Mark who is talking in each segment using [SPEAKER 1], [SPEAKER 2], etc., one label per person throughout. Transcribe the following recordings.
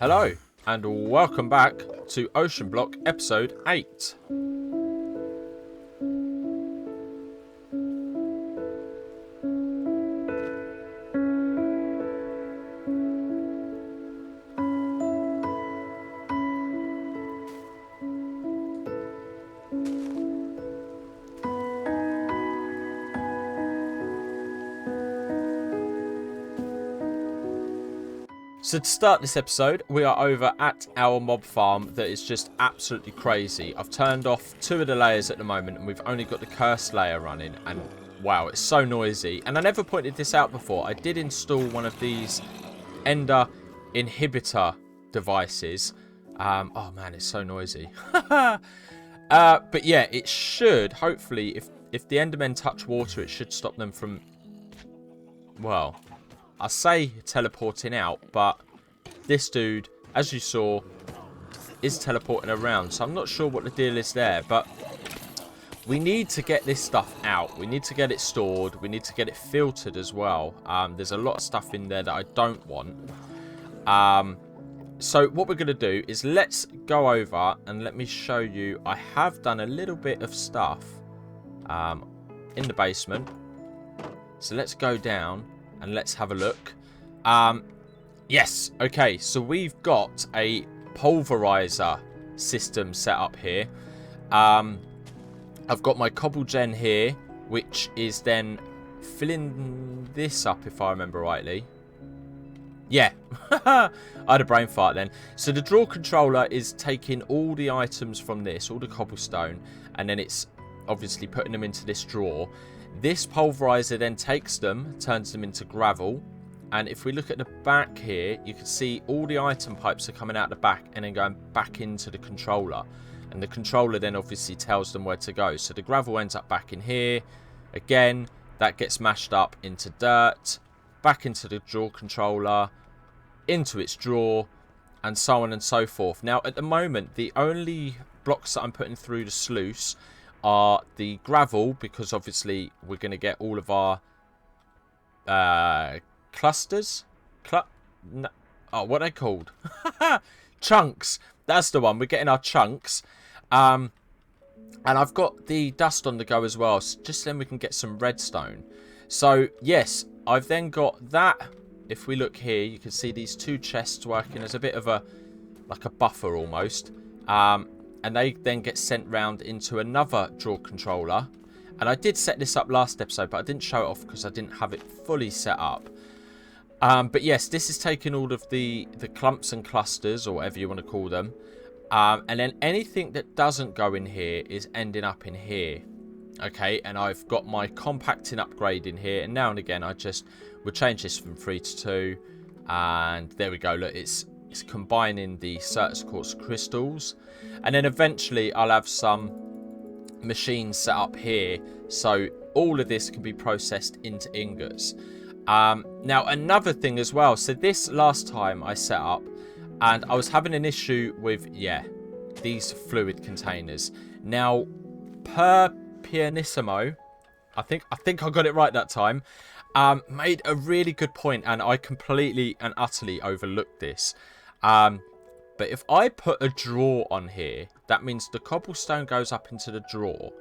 [SPEAKER 1] Hello, and welcome back to Oceanblock episode 8. So to start this episode, we are over at our mob farm that is just absolutely crazy. I've turned off 2 of the layers at the moment and we've only got the curse layer running, and wow, it's so noisy. And I never pointed this out before. I did install one of these ender inhibitor devices. Oh man, it's so noisy. But yeah, it should, hopefully, if the endermen touch water, it should stop them from, well, I say teleporting out, but this dude, as you saw, is teleporting around. So I'm not sure what the deal is there, but we need to get this stuff out. We need to get it stored. We need to get it filtered as well. There's a lot of stuff in there that I don't want. So what we're going to do is let's go over and let me show you. I have done a little bit of stuff in the basement. So let's go down and let's have a look. Yes, okay, so we've got a pulverizer system set up here. I've got my cobble gen here, which is then filling this up, if I remember rightly. Yeah, I had a brain fart then. So the draw controller is taking all the items from this, all the cobblestone, and then it's obviously putting them into this drawer. This pulverizer then takes them, turns them into gravel. And if we look at the back here, you can see all the item pipes are coming out the back and then going back into the controller. And the controller then obviously tells them where to go. So the gravel ends up back in here. Again, that gets mashed up into dirt, back into the drawer controller, into its drawer, and so on and so forth. Now, at the moment, the only blocks that I'm putting through the sluice are the gravel, because obviously we're going to get all of our clusters. Oh, what are they called? Chunks. That's the one. We're getting our chunks. And I've got the dust on the go as well, so just then we can get some redstone. So yes, I've then got that. If we look here, you can see these 2 chests working as a bit of a, like a buffer almost. And they then get sent round into another drawer controller. And I did set this up last episode, but I didn't show it off because I didn't have it fully set up. But yes, this is taking all of the clumps and clusters, or whatever you want to call them. And then anything that doesn't go in here is ending up in here. Okay, and I've got my compacting upgrade in here. And now and again, we'll change this from 3 to 2. And there we go. Look, it's combining the Certus quartz crystals. And then eventually I'll have some machines set up here, so all of this can be processed into ingots. Now another thing as well, so this last time I set up and I was having an issue with, yeah, these fluid containers. Now per pianissimo, I think I got it right that time, made a really good point, and I completely and utterly overlooked this. But if I put a drawer on here, that means the cobblestone goes up into the drawer,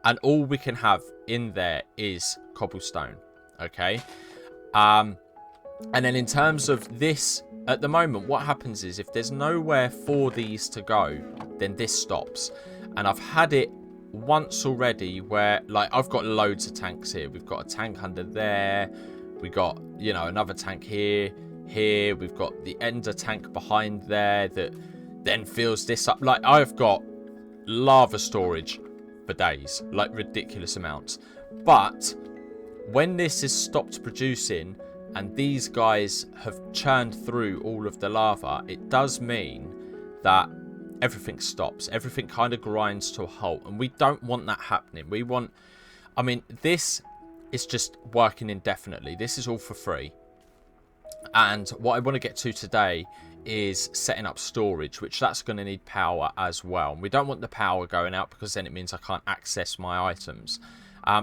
[SPEAKER 1] and all we can have in there is cobblestone. Okay. And then in terms of this, at the moment, what happens is if there's nowhere for these to go, then this stops. And I've had it once already where, like, I've got loads of tanks here. We've got a tank under there. We got, you know, another tank here. Here we've got the ender tank behind there that then fills this up. Like, I've got lava storage for days, like ridiculous amounts. But when this is stopped producing and these guys have churned through all of the lava, it does mean that everything stops. Everything kind of grinds to a halt, and we don't want that happening. We want, I mean, this is just working indefinitely. This is all for free. And what I want to get to today is setting up storage, which that's going to need power as well. And we don't want the power going out, because then it means I can't access my items.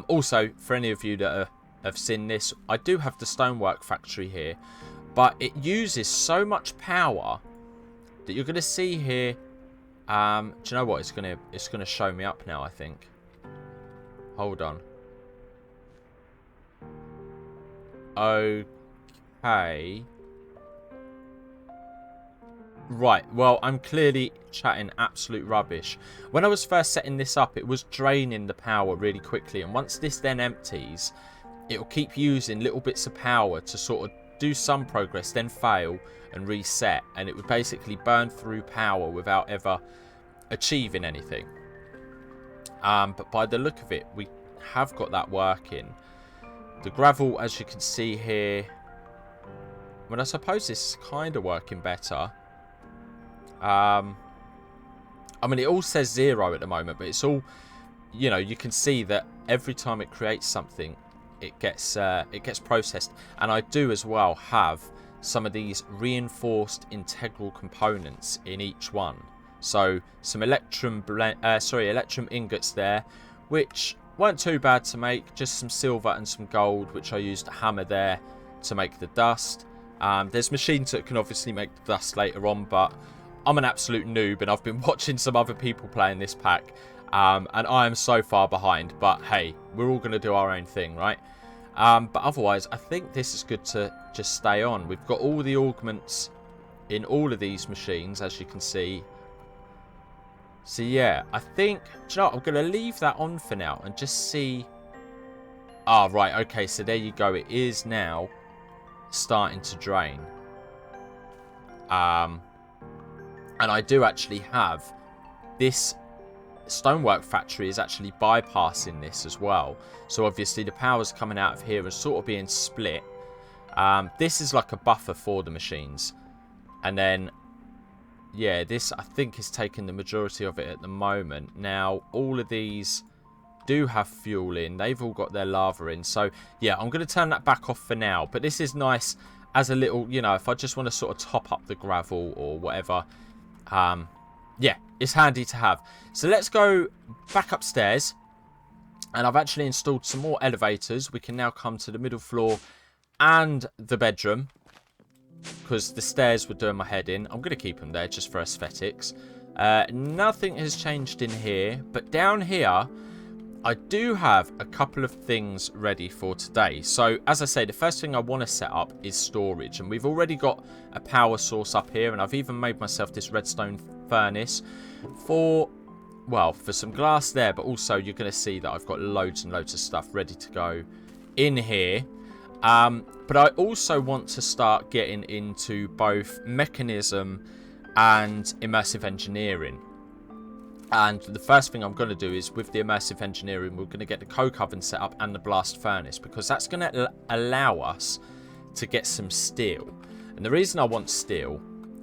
[SPEAKER 1] Also, for any of you that have seen this, I do have the stonework factory here, but it uses so much power that you're going to see here. Do you know what? It's gonna show me up now, I think. Hold on. Okay. Right, well, I'm clearly chatting absolute rubbish. When I was first setting this up, it was draining the power really quickly. And once this then empties, it'll keep using little bits of power to sort of do some progress, then fail and reset. And it would basically burn through power without ever achieving anything. But by the look of it, we have got that working. The gravel, as you can see here, well, I suppose this is kind of working better. I mean, it all says 0 at the moment, but it's all, you know, you can see that every time it creates something, it gets processed. And I do as well have some of these reinforced integral components in each one. So some electrum ingots there, which weren't too bad to make. Just some silver and some gold, which I used to hammer there to make the dust. There's machines that can obviously make the dust later on, but I'm an absolute noob and I've been watching some other people playing this pack, and I am so far behind. But hey, we're all going to do our own thing, right? But otherwise, I think this is good to just stay on. We've got all the augments in all of these machines, as you can see. So yeah, I think, do you know what, I'm going to leave that on for now and just see. Ah, right, okay, so there you go. It is now starting to drain. And I do actually have this stonework factory is actually bypassing this as well. So obviously the power's coming out of here and sort of being split. This is like a buffer for the machines. And then, yeah, this I think is taking the majority of it at the moment. Now, all of these do have fuel in. They've all got their lava in. So, yeah, I'm going to turn that back off for now. But this is nice as a little, you know, if I just want to sort of top up the gravel or whatever. Yeah, it's handy to have. So let's go back upstairs. And I've actually installed some more elevators. We can now come to the middle floor and the bedroom, because the stairs were doing my head in. I'm going to keep them there just for aesthetics. Nothing has changed in here. But down here, I do have a couple of things ready for today. So, as I say, the first thing I want to set up is storage. And we've already got a power source up here. And I've even made myself this redstone furnace for, well, for some glass there. But also, you're going to see that I've got loads and loads of stuff ready to go in here. But I also want to start getting into both mechanism and immersive engineering. And the first thing I'm going to do is, with the immersive engineering, we're going to get the coke oven set up and the blast furnace, because that's going to allow us to get some steel. And the reason I want steel,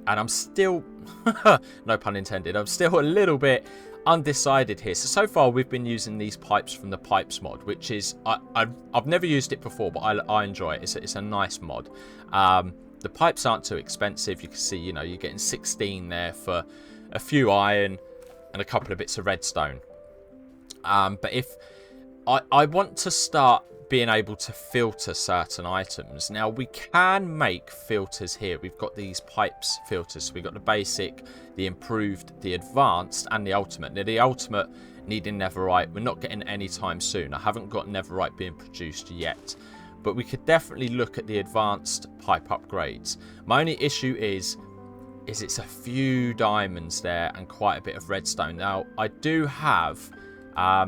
[SPEAKER 1] and I'm still, no pun intended, I'm still a little bit undecided here. So far we've been using these pipes from the pipes mod, which is, I've never used it before, but I enjoy it. It's a nice mod. The pipes aren't too expensive. You can see, you know, you're getting 16 there for a few iron and a couple of bits of redstone. But if I want to start being able to filter certain items. Now, we can make filters here. We've got these pipes filters. So we've got the basic, the improved, the advanced, and the ultimate. Now, the ultimate needing netherite, we're not getting any time soon. I haven't got netherite being produced yet. But we could definitely look at the advanced pipe upgrades. My only issue is it's a few diamonds there and quite a bit of redstone. Now, I do have,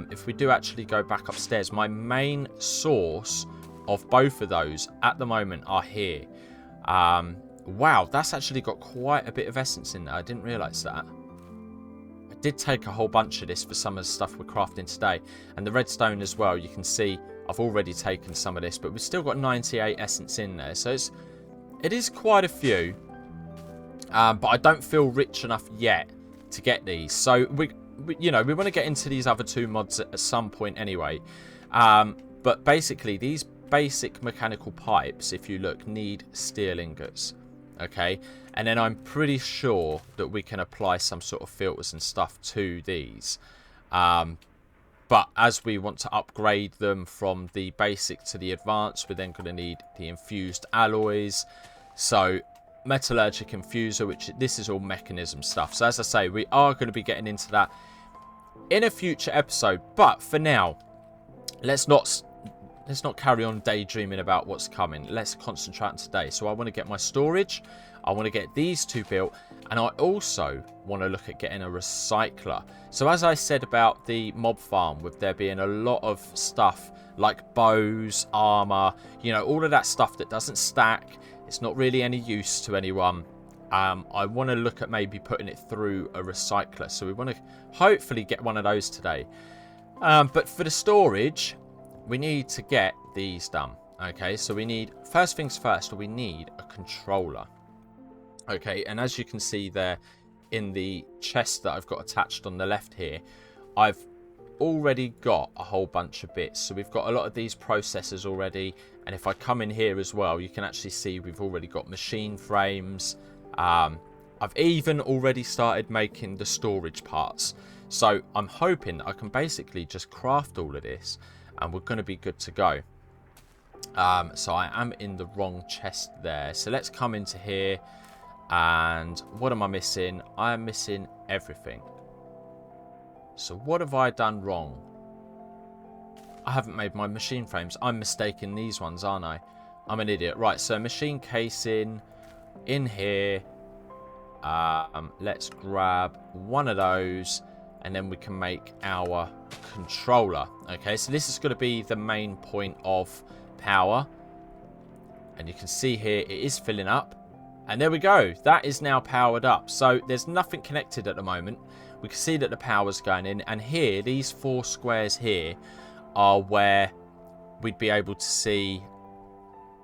[SPEAKER 1] if we do actually go back upstairs, my main source of both of those at the moment are here. Wow, that's actually got quite a bit of essence in there. I didn't realise that. I did take a whole bunch of this for some of the stuff we're crafting today. And the redstone as well, you can see I've already taken some of this, but we've still got 98 essence in there. So it is quite a few. But I don't feel rich enough yet to get these. So, we you know, we want to get into these other two mods at some point anyway. But basically, these basic mechanical pipes, if you look, need steel ingots. Okay? And then I'm pretty sure that we can apply some sort of filters and stuff to these. But as we want to upgrade them from the basic to the advanced, we're then going to need the infused alloys. So metallurgic infuser, which this is all mechanism stuff. So as I say, we are going to be getting into that in a future episode. But for now, let's not carry on daydreaming about what's coming. Let's concentrate on today. So I want to get my storage. I want to get these two built. And I also want to look at getting a recycler. So as I said about the mob farm, with there being a lot of stuff like bows, armor, you know, all of that stuff that doesn't stack. It's not really any use to anyone. I want to look at maybe putting it through a recycler. So we want to hopefully get one of those today. But for the storage, we need to get these done. Okay, so we need, first things first, we need a controller. Okay, and as you can see there in the chest that I've got attached on the left here, I've already got a whole bunch of bits. So we've got a lot of these processors already, and if I come in here as well, you can actually see we've already got machine frames. I've even already started making the storage parts. So I'm hoping I can basically just craft all of this and we're going to be good to go. So I am in the wrong chest there. So let's come into here. And what am I missing? I am missing everything. So what have I done wrong? I haven't made my machine frames. I'm mistaking these ones, aren't I? I'm an idiot. Right, so machine casing in here. Let's grab one of those. And then we can make our controller. Okay, so this is going to be the main point of power. And you can see here it is filling up. And there we go. That is now powered up. So there's nothing connected at the moment. We can see that the power's going in. And here, these 4 squares here are where we'd be able to see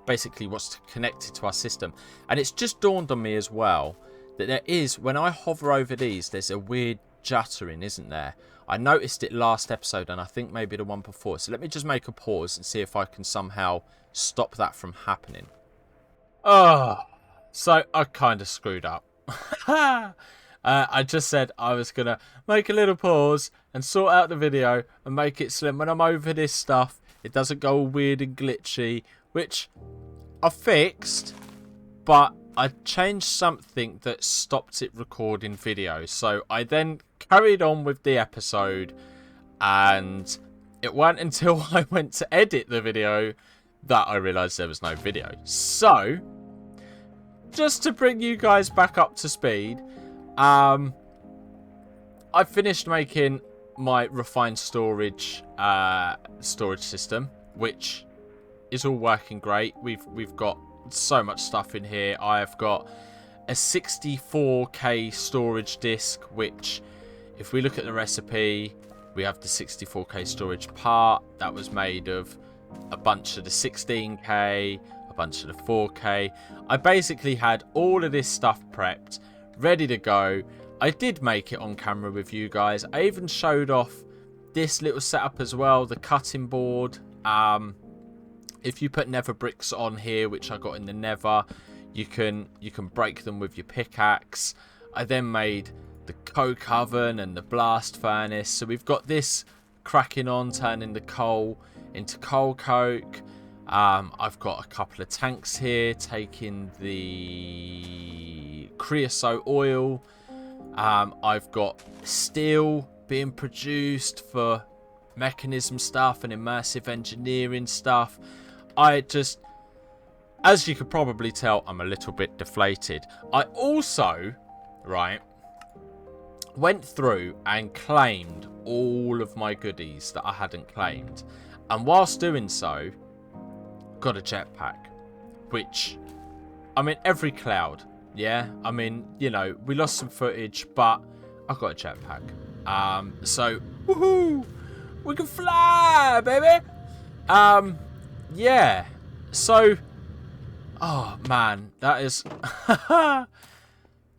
[SPEAKER 1] basically what's connected to our system. And it's just dawned on me as well that there is, when I hover over these, there's a weird juttering, isn't there? I noticed it last episode and I think maybe the one before. So let me just make a pause and see if I can somehow stop that from happening. Oh, so I kind of screwed up. I just said I was going to make a little pause and sort out the video and make it slim. When I'm over this stuff, it doesn't go all weird and glitchy, which I fixed, but I changed something that stopped it recording video. So I then carried on with the episode, and it wasn't until I went to edit the video that I realised there was no video. So, just to bring you guys back up to speed, I finished making my refined storage system, which is all working great. We've got so much stuff in here. I have got a 64K storage disk, which, if we look at the recipe, we have the 64K storage part that was made of a bunch of the 16K, a bunch of the 4K. I basically had all of this stuff prepped, ready to go. I did make it on camera with you guys. I even showed off this little setup as well, the cutting board. If you put nether bricks on here, which I got in the nether, you can break them with your pickaxe. I then made the coke oven and the blast furnace. So we've got this cracking on, turning the coal into coal coke. I've got a couple of tanks here, taking the creosote oil. I've got steel being produced for mechanism stuff and immersive engineering stuff. I just, as you could probably tell, I'm a little bit deflated. I also, right, went through and claimed all of my goodies that I hadn't claimed. And whilst doing so, got a jetpack. Which, I mean, every cloud, yeah? I mean, you know, we lost some footage, but I got a jetpack. So, woohoo! We can fly, baby! Yeah. So, oh, man, that is... that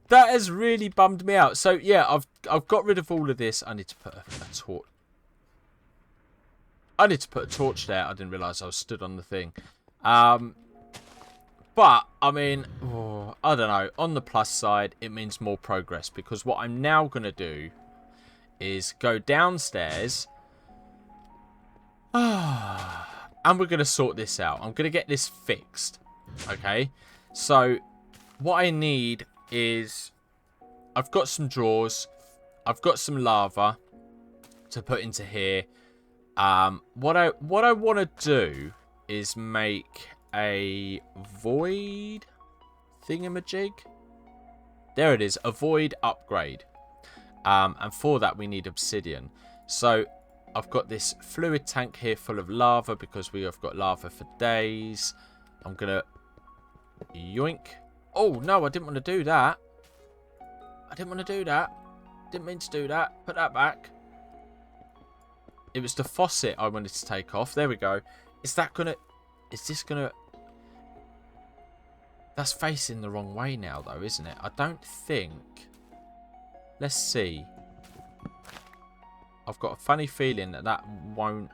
[SPEAKER 1] has really bummed me out. So, yeah, I've got rid of all of this. I need to put a torch... I need to put a torch there. I didn't realise I was stood on the thing. But, I mean, I don't know. On the plus side, it means more progress. Because what I'm now going to do is go downstairs. And we're going to sort this out. I'm going to get this fixed. Okay? So, what I need is... I've got some drawers. I've got some lava to put into here. What I want to do is make a void thingamajig. There it is, a void upgrade. And for that we need obsidian. So I've got this fluid tank here full of lava because we have got lava for days. I'm gonna yoink. Oh no, I didn't want to do that. I didn't want to do that. Didn't mean to do that. Put that back. It was the faucet I wanted to take off. There we go. Is that gonna... Is this gonna... That's facing the wrong way now, though, isn't it? I don't think... Let's see. I've got a funny feeling that that won't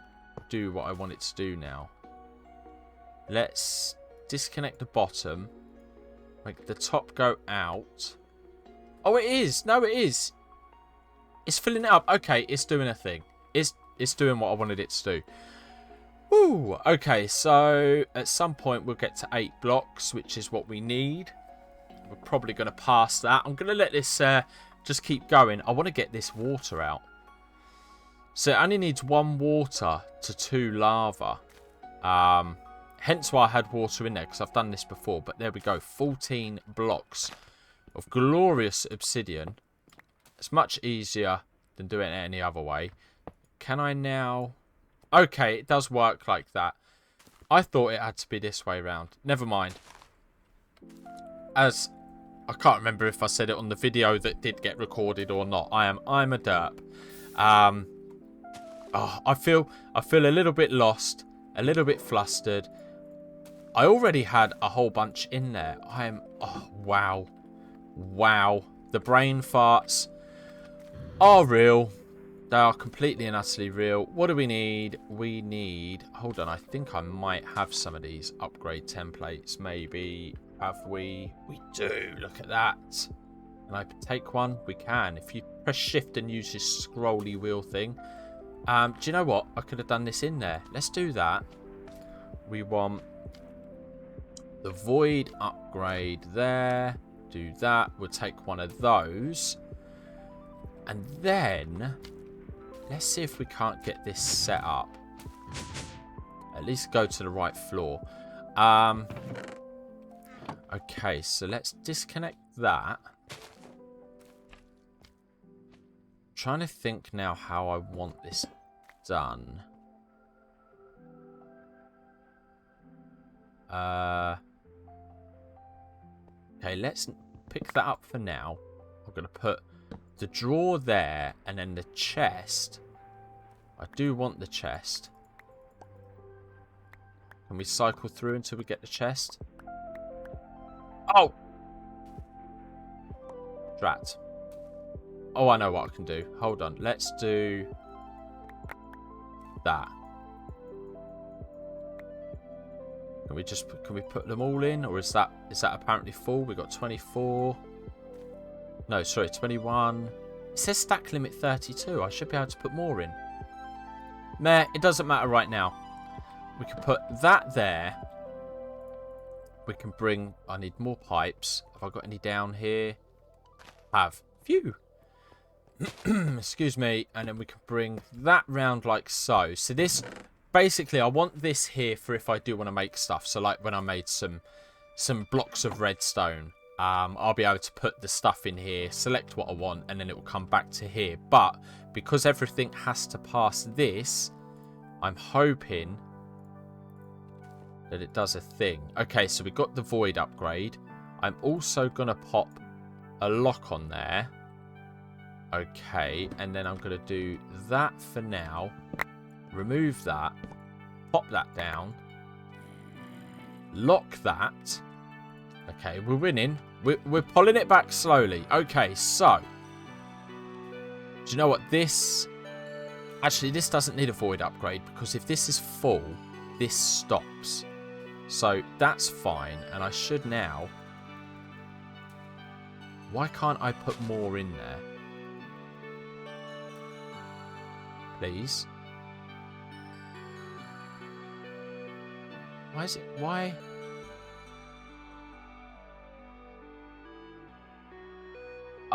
[SPEAKER 1] do what I want it to do now. Let's disconnect the bottom. Make the top go out. Oh, it is. No, it is. It's filling it up. Okay, it's doing a thing. It's doing what I wanted it to do. Woo! Okay, so at some point we'll get to 8 blocks, which is what we need. We're probably going to pass that. I'm going to let this just keep going. I want to get this water out. So it only needs 1 water to 2 lava. Hence why I had water in there, because I've done this before. But there we go. 14 blocks of glorious obsidian. It's much easier than doing it any other way. Can I now... Okay, it does work like that. I thought it had to be this way round. Never mind. As I can't remember if I said it on the video that did get recorded or not. I'm a derp. I feel a little bit lost, a little bit flustered. I already had a whole bunch in there. Oh, wow. Wow. The brain farts are real. They are completely and utterly real. What do we need? We need... Hold on, I think I might have some of these upgrade templates. Maybe. Have we? We do. Look at that. Can I take one? We can. If you press shift and use this scrolly wheel thing. Do you know what? I could have done this in there. Let's do that. We want the void upgrade there. Do that. We'll take one of those. And then... Let's see if we can't get this set up. At least go to the right floor. Okay, so let's disconnect that. Trying to think now how I want this done. Okay, let's pick that up for now. I'm going to put the drawer there and then the chest. I do want the chest. Can we cycle through until we get the chest? Oh! Drat. Oh, I know what I can do. Hold on. Let's do that. Can we put them all in, or is that apparently full? We got 24. No, sorry, 21. It says stack limit 32. I should be able to put more in. Meh, it doesn't matter right now. We can put that there. We can bring... I need more pipes. Have I got any down here? Have. Phew. Excuse me. And then we can bring that round like so. So this... Basically, I want this here for if I do want to make stuff. So like when I made some blocks of redstone. I'll be able to put the stuff in here, select what I want, and then it will come back to here. But because everything has to pass this, I'm hoping that it does a thing. Okay, so we got the void upgrade. I'm also going to pop a lock on there. Okay, and then I'm going to do that for now. Remove that. Pop that down. Lock that. Okay, we're winning. We're pulling it back slowly. Okay, so. Do you know what? This... Actually, this doesn't need a void upgrade. Because if this is full, this stops. So, that's fine. And I should now... Why can't I put more in there? Please. Why is it... Why...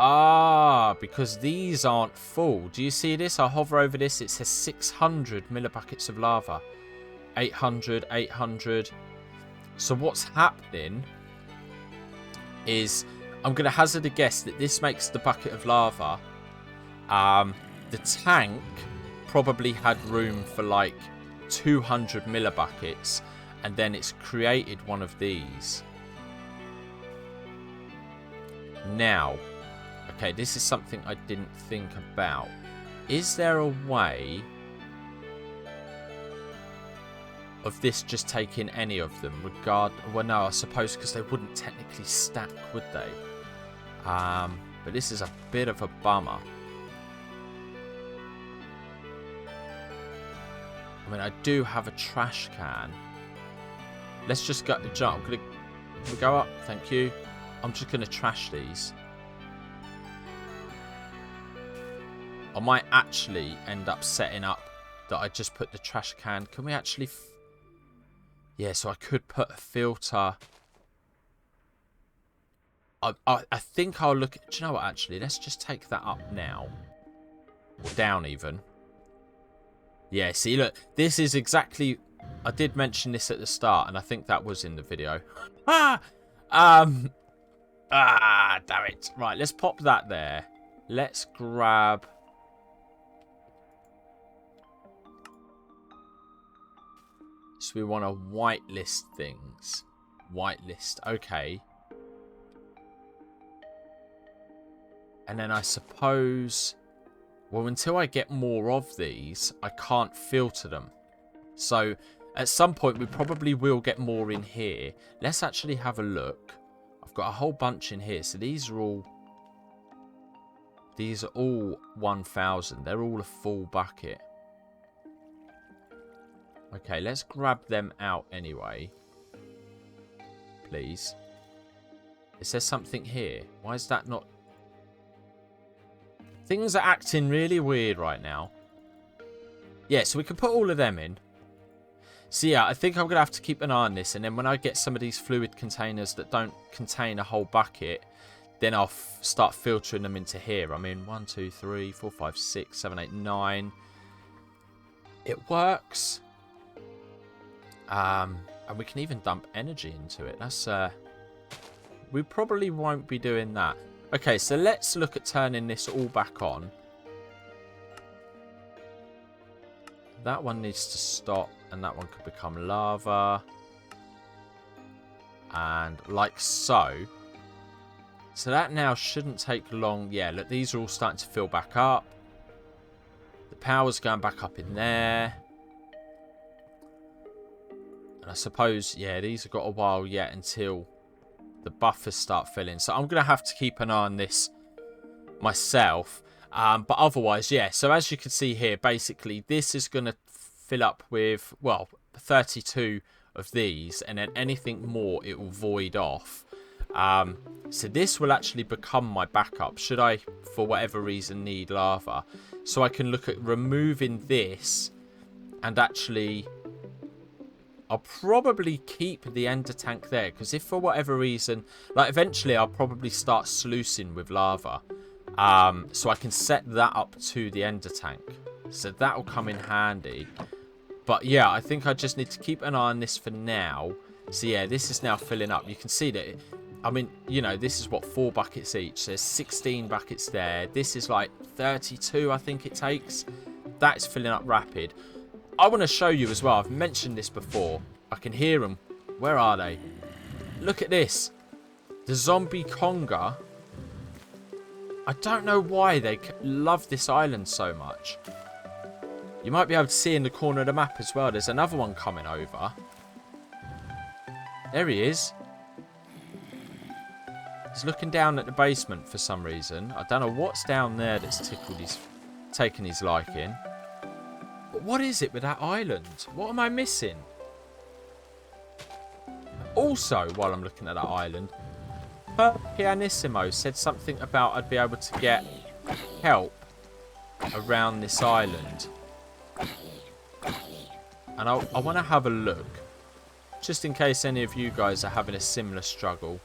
[SPEAKER 1] Ah, because these aren't full. Do you see this? I hover over this. It says 600 millibuckets of lava. 800, 800. So what's happening is I'm going to hazard a guess that this makes the bucket of lava. The tank probably had room for like 200 millibuckets, and then it's created one of these. Now, okay, this is something I didn't think about. Is there a way of this just taking any of them? Well, no, I suppose because they wouldn't technically stack, would they? But this is a bit of a bummer. I mean, I do have a trash can. Let's just go jump. Can we go up? Thank you. I'm just going to trash these. I might actually end up setting up that I just put the trash can. Can we actually... yeah, so I could put a filter. I think I'll look... do you know what, actually? Let's just take that up now. Or down, even. Yeah, see, look. This is exactly... I did mention this at the start, and I think that was in the video. Damn it. Right, let's pop that there. Let's grab... so we want to whitelist things. Whitelist, okay. And then I suppose... well, until I get more of these, I can't filter them. So, at some point, we probably will get more in here. Let's actually have a look. I've got a whole bunch in here. So, these are all 1,000. They're all a full bucket. Okay, let's grab them out anyway. Please. Is there something here? Why is that not... things are acting really weird right now. Yeah, so we can put all of them in. So yeah, I think I'm going to have to keep an eye on this. And then when I get some of these fluid containers that don't contain a whole bucket, then I'll start filtering them into here. I mean, 1, 2, 3, 4, 5, 6, 7, 8, 9. It works. And we can even dump energy into it. That's... we probably won't be doing that. Okay, so let's look at turning this all back on. That one needs to stop, and that one could become lava. And like so. So that now shouldn't take long. Yeah, look, these are all starting to fill back up. The power's going back up in there. And I suppose, yeah, these have got a while yet until the buffers start filling. So I'm going to have to keep an eye on this myself. But otherwise, yeah. So as you can see here, basically, this is going to fill up with, well, 32 of these. And then anything more, it will void off. So this will actually become my backup. Should I, for whatever reason, need lava. So I can look at removing this. And actually... I'll probably keep the ender tank there. Because if for whatever reason... like, eventually I'll probably start sluicing with lava. So I can set that up to the ender tank. So that will come in handy. But yeah, I think I just need to keep an eye on this for now. So yeah, this is now filling up. You can see that... I mean, you know, this is what, 4 buckets each. There's 16 buckets there. This is like 32, I think it takes. That's filling up rapid. I want to show you as well. I've mentioned this before. I can hear them. Where are they? Look at this. The zombie conga. I don't know why they love this island so much. You might be able to see in the corner of the map as well. There's another one coming over. There he is. He's looking down at the basement for some reason. I don't know what's down there that's taken his liking. But what is it with that island? What am I missing? Also, while I'm looking at that island, Pianissimo said something about I'd be able to get help around this island. And I want to have a look. Just in case any of you guys are having a similar struggle.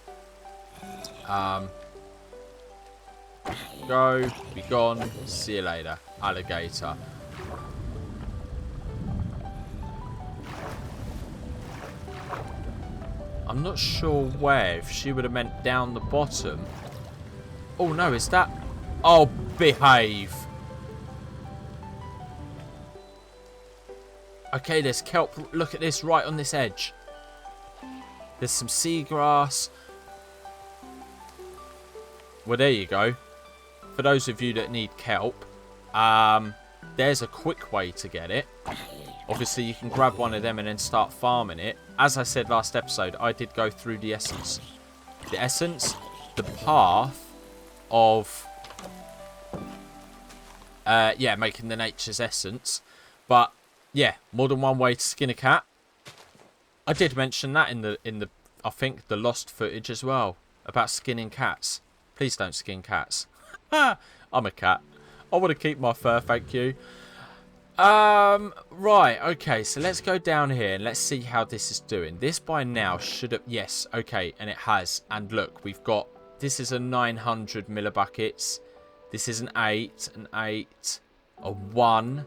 [SPEAKER 1] Go. Be gone. See you later, alligator. I'm not sure where. If she would have meant down the bottom. Oh, no. Is that... Oh, behave. Okay, there's kelp. Look at this right on this edge. There's some seagrass. Well, there you go. For those of you that need kelp, there's a quick way to get it. Obviously, you can grab one of them and then start farming it. As I said last episode, I did go through the essence. The essence, the path of, yeah, making the nature's essence. But, yeah, more than one way to skin a cat. I did mention that in the I think the lost footage as well about skinning cats. Please don't skin cats. I'm a cat. I want to keep my fur, thank you. Right, okay, so let's go down here and let's see how this is doing. This by now should have, yes, okay, and it has. And look, we've got, this is a 900 millibuckets. This is an 8, a 1,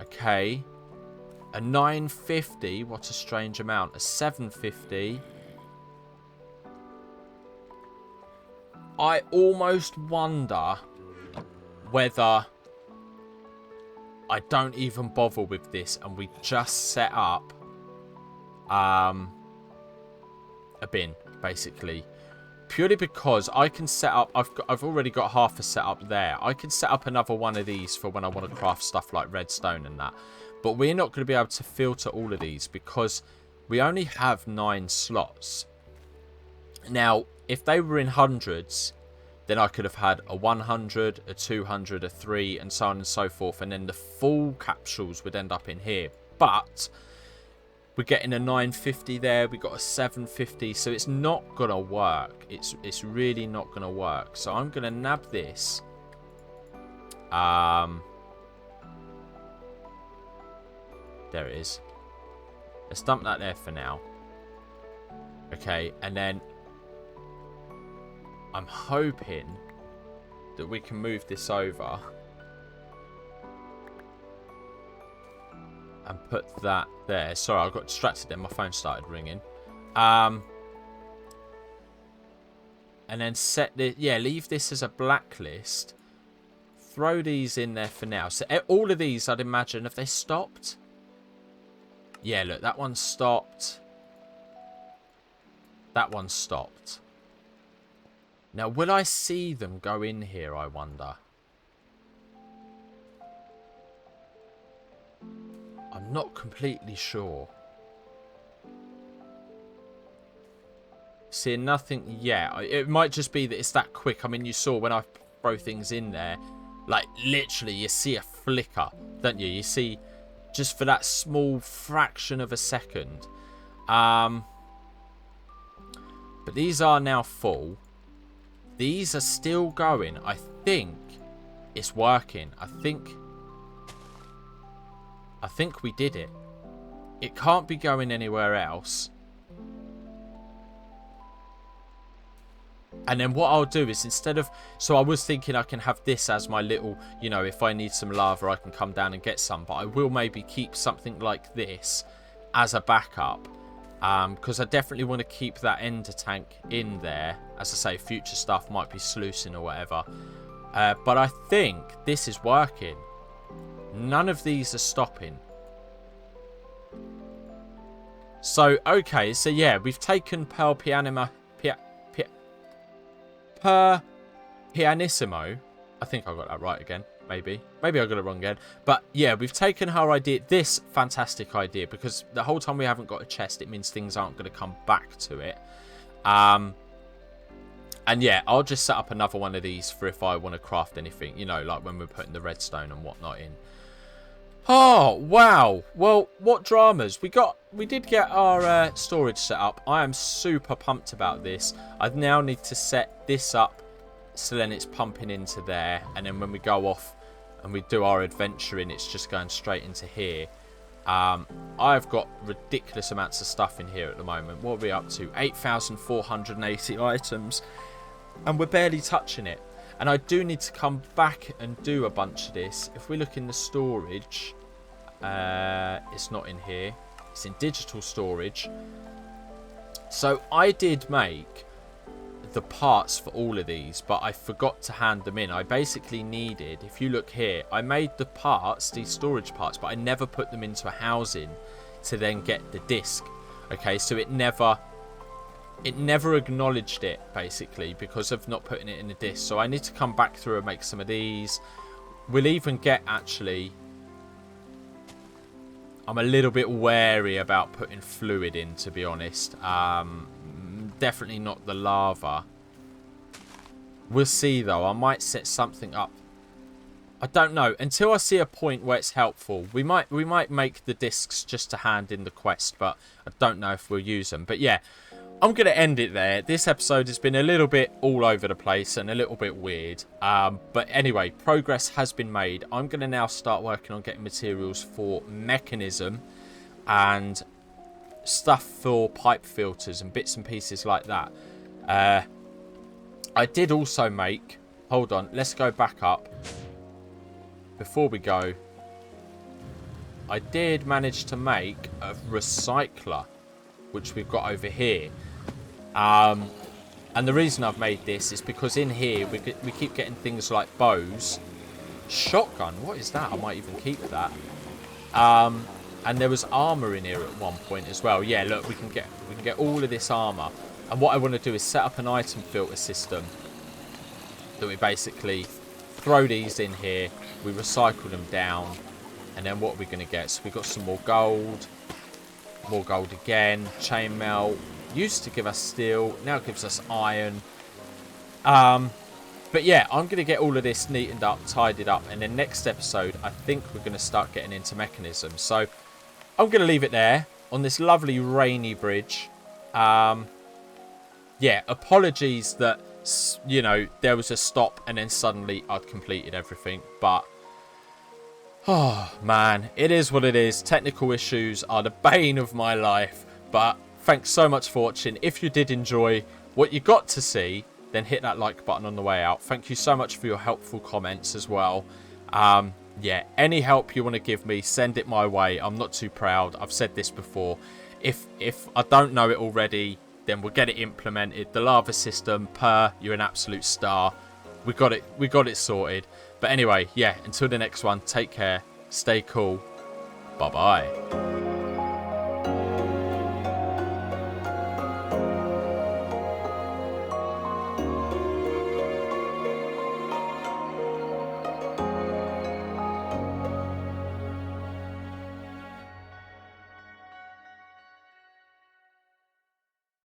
[SPEAKER 1] okay. A 950, what a strange amount. A 750. I almost wonder whether I don't even bother with this and we just set up a bin, basically. Purely because I can set up, I've already got half a setup there. I can set up another one of these for when I want to craft stuff like redstone and that. But we're not going to be able to filter all of these because we only have 9 slots. Now, if they were in hundreds, then I could have had a 100, a 200, a 3, and so on and so forth. And then the full capsules would end up in here. But we're getting a 950 there. We got a 750. So it's not going to work. It's really not going to work. So I'm going to nab this. There it is. Let's dump that there for now. Okay, and then I'm hoping that we can move this over and put that there. Sorry, I got distracted then. My phone started ringing. And then set the, yeah, leave this as a blacklist. Throw these in there for now. So all of these, I'd imagine, have they stopped? Yeah, look, that one stopped. That one stopped. Now, will I see them go in here, I wonder? I'm not completely sure. Seeing nothing yet. It might just be that it's that quick. I mean, you saw when I throw things in there, like, literally, you see a flicker, don't you? You see, just for that small fraction of a second. But these are now full. These are still going. I think it's working. I think we did it. It can't be going anywhere else. And then what I'll do is instead of... So I was thinking I can have this as my little... You know, if I need some lava, I can come down and get some. But I will maybe keep something like this as a backup. Because I definitely want to keep that ender tank in there. As I say, future stuff might be sluicing or whatever. But I think this is working. None of these are stopping. So, okay. So, yeah, we've taken Pearl Pianissimo. I think I got that right again. Maybe I got it wrong again. But yeah, we've taken her idea, this fantastic idea, because the whole time we haven't got a chest, it means things aren't going to come back to it. And yeah, I'll just set up another one of these for if I want to craft anything, you know, like when we're putting the redstone and whatnot in. Oh, wow. Well, what dramas. We did get our storage set up. I am super pumped about this. I now need to set this up so then it's pumping into there. And then when we go off and we do our adventuring, it's just going straight into here. I've got ridiculous amounts of stuff in here at the moment. What are we up to? 8,480 items. And we're barely touching it. And I do need to come back and do a bunch of this. If we look in the storage, it's not in here. It's in digital storage. So I did make the parts for all of these, but I forgot to hand them in. I basically needed, if you look here, I made the parts, these storage parts, but I never put them into a housing to then get the disc. Okay, so it never acknowledged it, basically, because of not putting it in the disc. So I need to come back through and make some of these. We'll even get, actually, I'm a little bit wary about putting fluid in, to be honest. Definitely not the lava. We'll see, though. I might set something up. I don't know. Until I see a point where it's helpful, we might make the discs just to hand in the quest, but I don't know if we'll use them. But yeah, I'm going to end it there. This episode has been a little bit all over the place and a little bit weird. But anyway, progress has been made. I'm going to now start working on getting materials for mechanism and stuff for pipe filters and bits and pieces like that. I did also make... Hold on, let's go back up. Before we go, I did manage to make a recycler, which we've got over here. And the reason I've made this is because in here we keep getting things like bows. Shotgun, what is that? I might even keep that. And there was armor in here at one point as well. Yeah, look, we can get all of this armor. And what I want to do is set up an item filter system that we basically throw these in here, we recycle them down, and then what are we going to get? So we got some more gold again, chainmail. Used to give us steel, now gives us iron. But yeah, I'm going to get all of this neatened up, tidied up, and then next episode, I think we're going to start getting into mechanism. So I'm going to leave it there on this lovely rainy bridge. Yeah, apologies that, you know, there was a stop and then suddenly I'd completed everything. But, oh man, it is what it is. Technical issues are the bane of my life. But thanks so much for watching. If you did enjoy what you got to see, then hit that like button on the way out. Thank you so much for your helpful comments as well. Yeah, any help you want to give me, send it my way. I'm not too proud. I've said this before. If I don't know it already, then we'll get it implemented. The lava system, you're an absolute star. We got it sorted. But anyway, yeah, until the next one, take care, stay cool. Bye-bye.